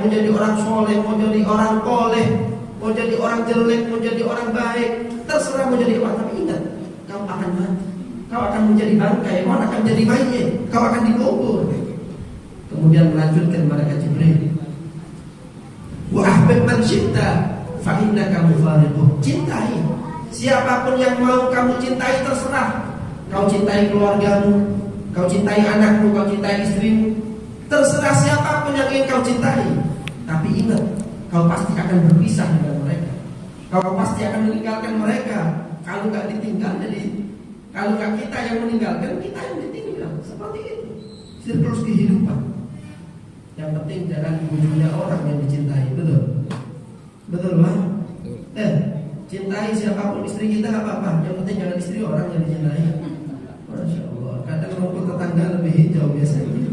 Menjadi orang soleh, mau jadi orang koleh, mau jadi orang jelek, mau jadi orang baik, terserah mau jadi apa. Tapi ingat, kau akan mati, kau akan menjadi bangkai, kau akan menjadi mayit, kau akan dikubur. Kemudian melanjutkan malaikat Jibril, wa ahbib man syi'ta fa innaka mufariquh. Cintai siapapun yang mau kamu cintai, terserah. Kau cintai keluargamu, kau cintai anakmu, kau cintai istrimu, terserah siapapun yang ingin kau cintai. Tapi ingat, kau pasti akan berpisah dengan mereka. Kau pasti akan meninggalkan mereka. Kalau nggak ditinggal, kalau nggak kita yang meninggalkan, kita yang ditinggal. Seperti itu siklus kehidupan. Yang penting jangan wujudnya orang yang dicintai. Betul? Betul Bang? Cintai siapapun istri kita nggak apa-apa. Yang penting jangan istri orang yang dicintai. Masya Allah. Kadang rumput tetangga lebih hijau biasanya.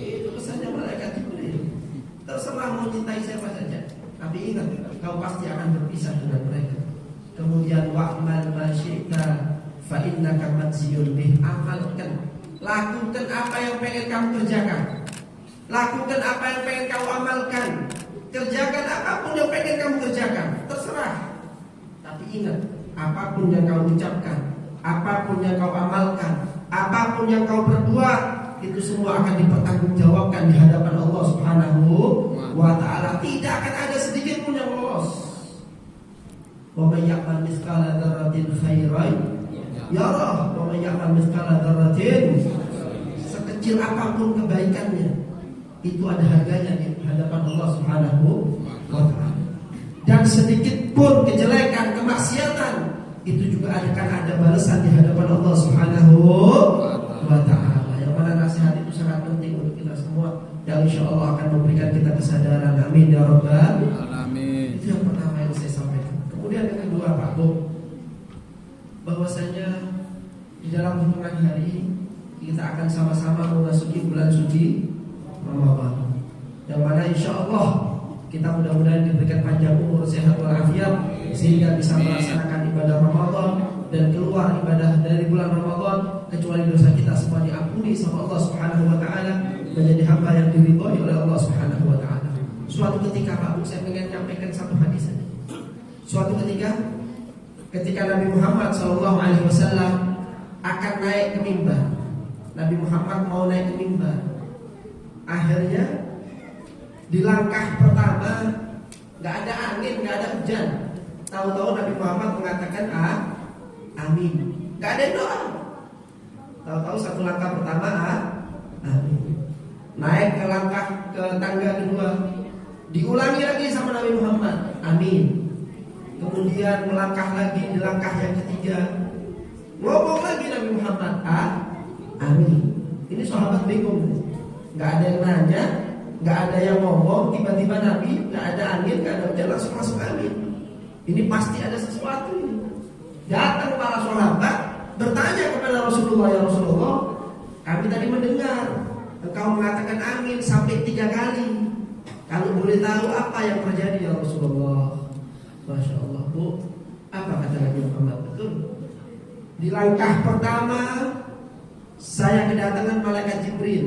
Itu pesannya malaikat Jibril. Terserah mau cintai siapa saja, tapi ingat, kau pasti akan berpisah dengan mereka. Kemudian wa'mal ma syi'ta fa innaka majziyun bih. Amalkan, lakukan apa yang pengen kamu kerjakan, lakukan apa yang pengen kamu amalkan, kerjakan apapun yang pengen kamu kerjakan, terserah. Tapi ingat, apapun yang kau ucapkan, apapun yang kau amalkan, apapun yang kau perbuat, itu semua akan dipertanggungjawabkan di hadapan Allah Subhanahu wa ta'ala. Tidak akan ada sedikit pun yang lolos. Wa may ya'mal mithqala dzarratin khairan yarah wa may ya'mal mithqala dzarratin, sekecil apapun kebaikannya, itu ada harganya di hadapan Allah Subhanahu wa ta'ala. Dan sedikit pun kejelekan, kemaksiatan, itu juga akan ada balasan di hadapan Allah Subhanahu wa ta'ala. Nasihat itu sangat penting untuk kita semua, dan insya Allah akan memberikan kita kesadaran. Amin ya Rabbal alamin. Itu yang pertama yang saya sampaikan. Kemudian yang kedua Pak Bu, bahwasanya di dalam hitungan hari kita akan sama-sama memasuki bulan suci Ramadan, yang mana insya Allah kita mudah-mudahan diberikan panjang umur, sehat walafiat, sehingga bisa melaksanakan ibadah Ramadan dan keluar ibadah dari bulan Ramadan kecuali dosa kita semua diampuni sama Allah Subhanahu wa ta'ala, menjadi hamba yang diridhoi oleh Allah Subhanahu wa ta'ala. Suatu ketika Pak Bu, saya ingin menyampaikan satu hadis ini. Suatu ketika Nabi Muhammad SAW akan naik ke mimbar, Nabi Muhammad mau naik ke mimbar. Akhirnya di langkah pertama nggak ada angin, nggak ada hujan. Tahu-tahu Nabi Muhammad mengatakan amin. Nggak ada doa. Tahu-tahu satu langkah pertama amin. Naik ke langkah ke tangga kedua, diulangi lagi sama Nabi Muhammad, amin. Kemudian melangkah lagi di langkah yang ketiga, ngomong lagi Nabi Muhammad, amin. Ini sahabat bingung, nggak ada yang nanya, nggak ada yang ngomong, tiba-tiba Nabi nggak ada angin, nggak ada hujan, langsung masuk amin. Ini pasti ada sesuatu ini. Datang para sahabat bertanya kepada Rasulullah, ya Rasulullah, kami tadi mendengar engkau mengatakan amin sampai 3 kali. Kalau boleh tahu apa yang terjadi ya Rasulullah? Masya Allah Bu, apa kata Nabi Muhammad? Betul. Di langkah pertama saya kedatangan malaikat Jibril.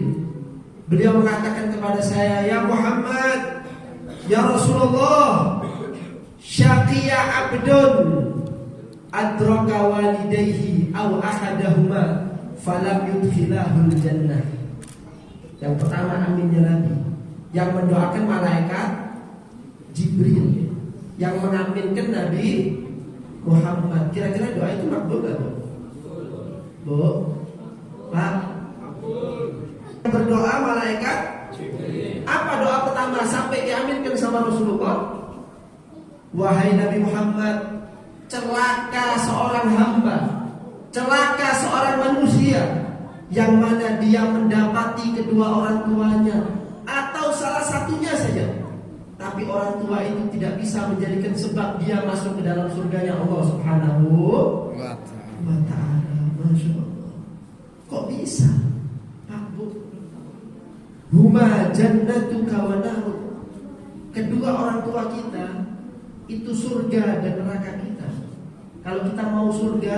Beliau mengatakan kepada saya, ya Muhammad, ya Rasulullah, syaqiya abdun adraka walidayhi aw ahadahuma falam yudkhilahul jannah. Yang pertama aminnya Nabi, yang mendoakan malaikat Jibril, yang mengaminkan Nabi Muhammad. Kira-kira doa itu makbul gak Bu? Bu? Pak? Berdoa malaikat Jibril. Apa doa pertama sampai diaminkan sama Rasulullah? Wahai Nabi Muhammad, celaka seorang hamba, celaka seorang manusia yang mana dia mendapati kedua orang tuanya atau salah satunya saja, tapi orang tua itu tidak bisa menjadikan sebab dia masuk ke dalam surganya Allah Subhanahu wa ta'ala. Masya Allah. Kok bisa? Pak Bu, huma jannatuka wa naruk. Kedua orang tua kita itu surga dan neraka kita. Kalau kita mau surga,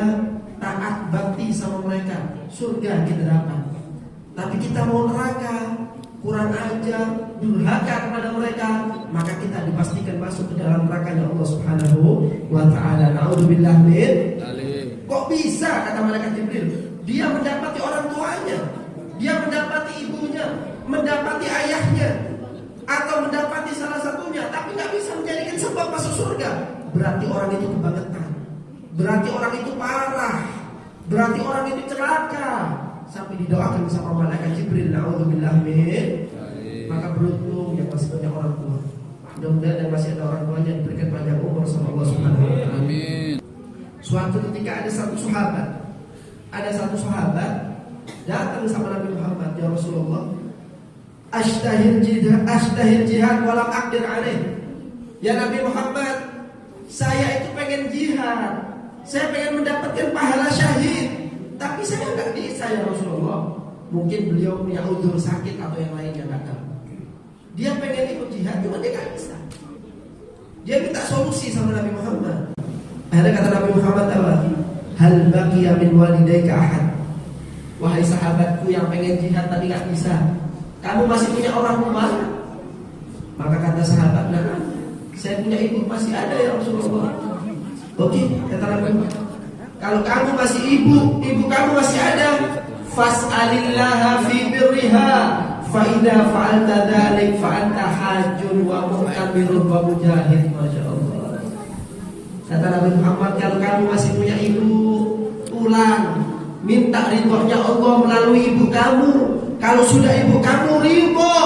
taat bakti sama mereka, surga kita dapat. Tapi kita mau neraka, kurang ajar, durhaka kepada mereka, maka kita dipastikan masuk ke dalam nerakanya Allah Subhanahu wa ta'ala. Na'udzubillah min. Kok bisa, kata malaikat Jibril, dia mendapati orang tuanya, dia mendapati ibunya, mendapati ayahnya, atau mendapati salah satunya, tapi nggak bisa menjadikan sebab masuk surga. Berarti orang itu kebangetan, berarti orang itu parah, berarti orang itu celaka. Sampai didoakan sama malaikat Jibril, na'udzubillah min. Maka beruntung yang masih punya orang tua. Mudah-mudahan yang masih ada orang tuanya diberikan panjang umur sama Allah Subhanahu wa ta'ala. Amin. Suatu ketika ada satu sahabat datang sama Nabi Muhammad, ya Rasulullah, ashtahil jihad walam aqdir alaih. Ya Nabi Muhammad, saya itu pengen jihad, saya pengen mendapatkan pahala syahid, tapi saya nggak bisa ya Rasulullah. Mungkin beliau punya udzur sakit atau yang lainnya, nggak tahu. Dia pengen ikut jihad, cuma dia nggak bisa. Dia minta solusi sama Nabi Muhammad. Akhirnya kata Nabi Muhammad apa? Hal baqiya min walidayka ahad. Wahai sahabatku yang pengen jihad tapi nggak bisa, kamu masih punya orang tua? Maka kata sahabat, nah, saya punya ibu, masih ada ya Rasulullah. Oke, kata Nabi, kalau kamu masih ibu kamu masih ada, fas'alillaha fi birriha, fa idza fa'alta dzalik fa anta hajjun wa mu'tamirun wa mujahid. Masyaallah. Kata Nabi Muhammad, kalau kamu masih punya ibu, pulang minta ridhonya Allah melalui ibu kamu. Kalau sudah ibu kamu ridho,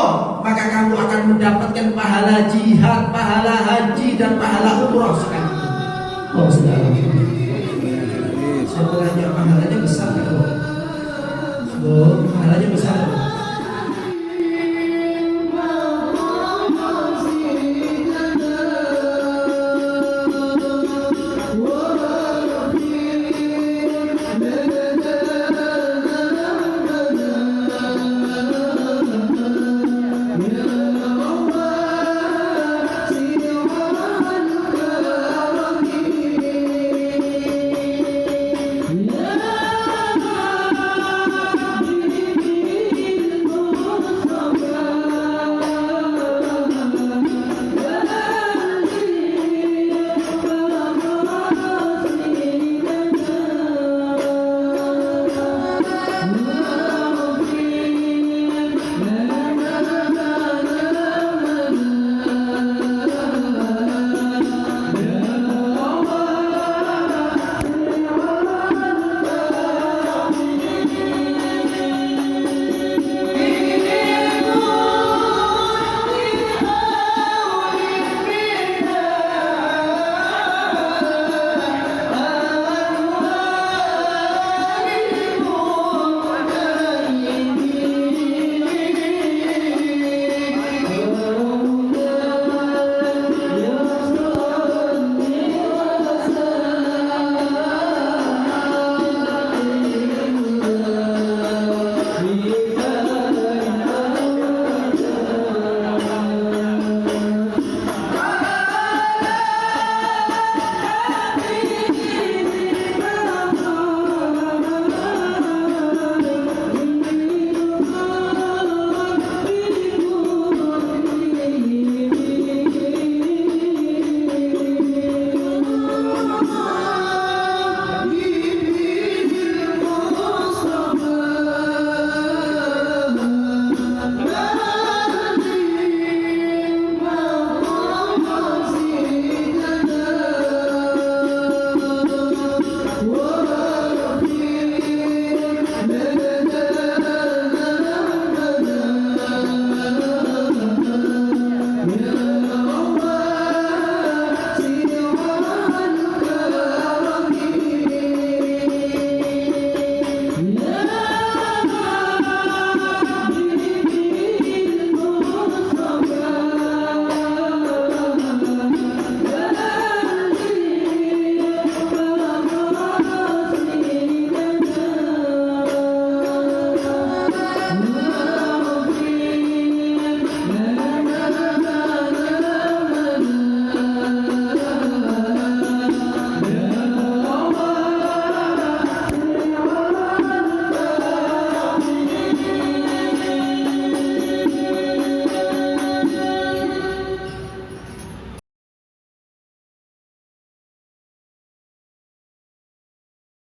maka kamu akan mendapatkan pahala jihad, pahala haji, dan pahala umrah sekali. Oh, saudara. Saya tanya pahalanya besar kan? Oh, pahalanya besar.